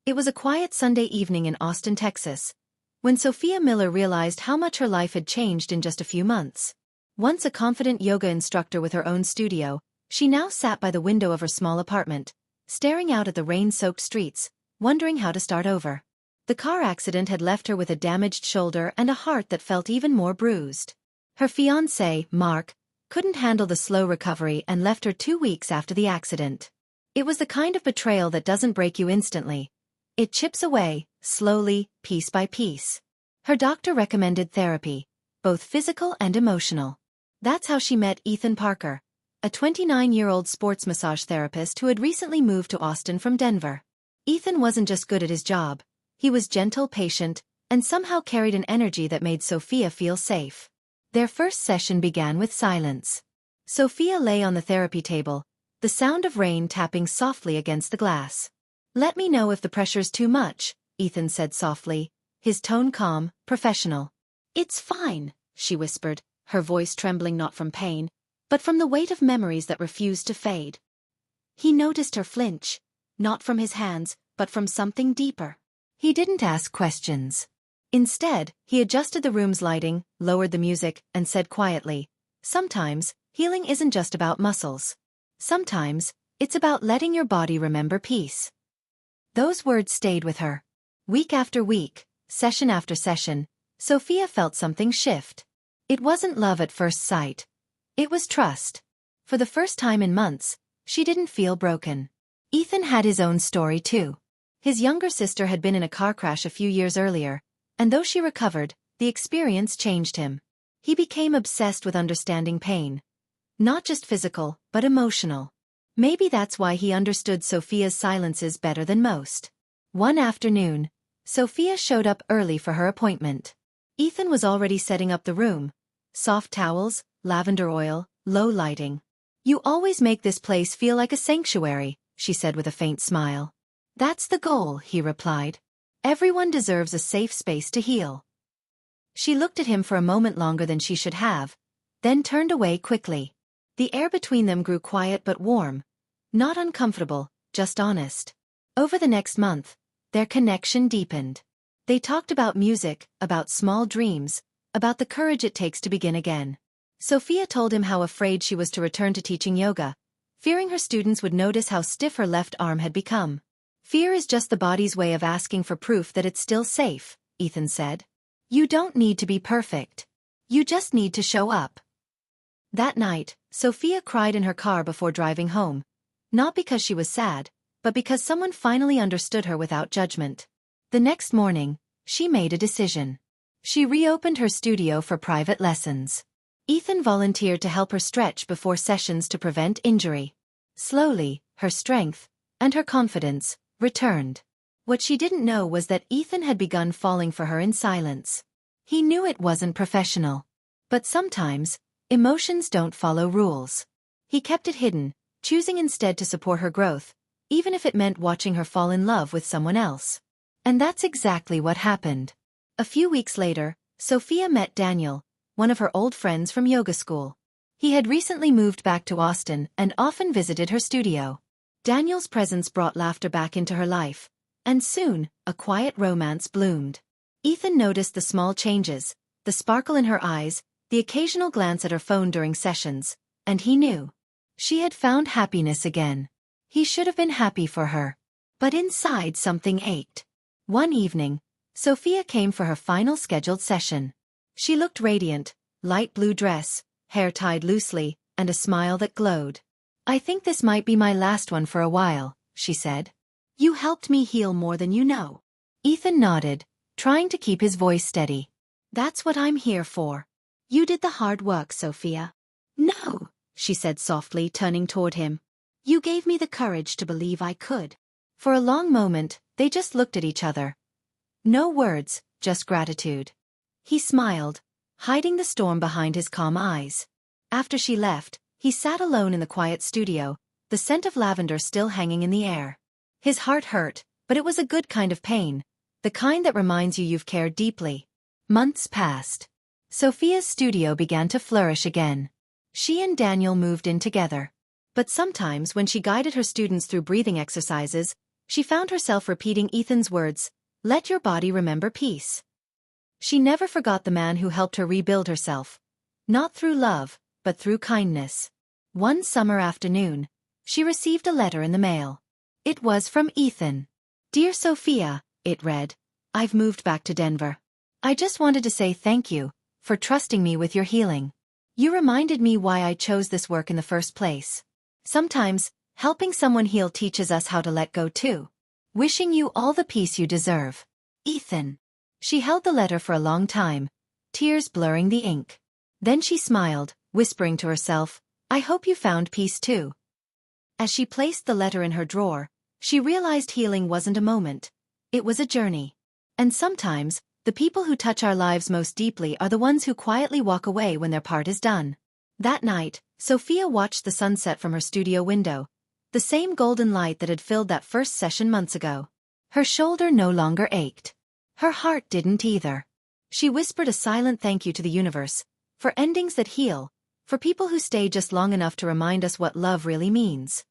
It was a quiet Sunday evening in Austin, Texas, when Sophia Miller realized how much her life had changed in just a few months. Once a confident yoga instructor with her own studio, she now sat by the window of her small apartment, staring out at the rain-soaked streets, wondering how to start over. The car accident had left her with a damaged shoulder and a heart that felt even more bruised. Her fiancé, Mark, couldn't handle the slow recovery and left her 2 weeks after the accident. It was the kind of betrayal that doesn't break you instantly. It chips away, slowly, piece by piece. Her doctor recommended therapy, both physical and emotional. That's how she met Ethan Parker, a 29-year-old sports massage therapist who had recently moved to Austin from Denver. Ethan wasn't just good at his job, he was gentle, patient, and somehow carried an energy that made Sophia feel safe. Their first session began with silence. Sophia lay on the therapy table, the sound of rain tapping softly against the glass. "Let me know if the pressure's too much," Ethan said softly, his tone calm, professional. "It's fine," she whispered, her voice trembling not from pain, but from the weight of memories that refused to fade. He noticed her flinch, not from his hands, but from something deeper. He didn't ask questions. Instead, he adjusted the room's lighting, lowered the music, and said quietly, "Sometimes, healing isn't just about muscles. Sometimes, it's about letting your body remember peace." Those words stayed with her. Week after week, session after session, Sophia felt something shift. It wasn't love at first sight. It was trust. For the first time in months, she didn't feel broken. Ethan had his own story too. His younger sister had been in a car crash a few years earlier, and though she recovered, the experience changed him. He became obsessed with understanding pain. Not just physical, but emotional. Maybe that's why he understood Sophia's silences better than most. One afternoon, Sophia showed up early for her appointment. Ethan was already setting up the room. Soft towels, lavender oil, low lighting. "You always make this place feel like a sanctuary," she said with a faint smile. "That's the goal," he replied. "Everyone deserves a safe space to heal." She looked at him for a moment longer than she should have, then turned away quickly. The air between them grew quiet but warm. Not uncomfortable, just honest. Over the next month, their connection deepened. They talked about music, about small dreams, about the courage it takes to begin again. Sophia told him how afraid she was to return to teaching yoga, fearing her students would notice how stiff her left arm had become. "Fear is just the body's way of asking for proof that it's still safe," Ethan said. "You don't need to be perfect. You just need to show up." That night, Sophia cried in her car before driving home, not because she was sad, but because someone finally understood her without judgment. The next morning, she made a decision. She reopened her studio for private lessons. Ethan volunteered to help her stretch before sessions to prevent injury. Slowly, her strength, and her confidence, returned. What she didn't know was that Ethan had begun falling for her in silence. He knew it wasn't professional. But sometimes, emotions don't follow rules. He kept it hidden, choosing instead to support her growth, even if it meant watching her fall in love with someone else. And that's exactly what happened. A few weeks later, Sophia met Daniel, one of her old friends from yoga school. He had recently moved back to Austin and often visited her studio. Daniel's presence brought laughter back into her life, and soon, a quiet romance bloomed. Ethan noticed the small changes, the sparkle in her eyes, the occasional glance at her phone during sessions, and he knew. She had found happiness again. He should have been happy for her. But inside something ached. One evening, Sophia came for her final scheduled session. She looked radiant, light blue dress, hair tied loosely, and a smile that glowed. "I think this might be my last one for a while," she said. "You helped me heal more than you know." Ethan nodded, trying to keep his voice steady. "That's what I'm here for. You did the hard work, Sophia." "No," she said softly, turning toward him. "You gave me the courage to believe I could." For a long moment, they just looked at each other. No words, just gratitude. He smiled, hiding the storm behind his calm eyes. After she left, he sat alone in the quiet studio, the scent of lavender still hanging in the air. His heart hurt, but it was a good kind of pain, the kind that reminds you you've cared deeply. Months passed. Sophia's studio began to flourish again. She and Daniel moved in together. But sometimes when she guided her students through breathing exercises, She found herself repeating Ethan's words, "Let your body remember peace." She never forgot the man who helped her rebuild herself. Not through love, but through kindness. One summer afternoon, she received a letter in the mail. It was from Ethan. "Dear Sophia," it read, "I've moved back to Denver. I just wanted to say thank you for trusting me with your healing. You reminded me why I chose this work in the first place. Sometimes, helping someone heal teaches us how to let go too. Wishing you all the peace you deserve. Ethan." She held the letter for a long time, tears blurring the ink. Then she smiled, whispering to herself, "I hope you found peace too." As she placed the letter in her drawer, she realized healing wasn't a moment. It was a journey. And sometimes, the people who touch our lives most deeply are the ones who quietly walk away when their part is done. That night, Sophia watched the sunset from her studio window, the same golden light that had filled that first session months ago. Her shoulder no longer ached. Her heart didn't either. She whispered a silent thank you to the universe, for endings that heal, for people who stay just long enough to remind us what love really means.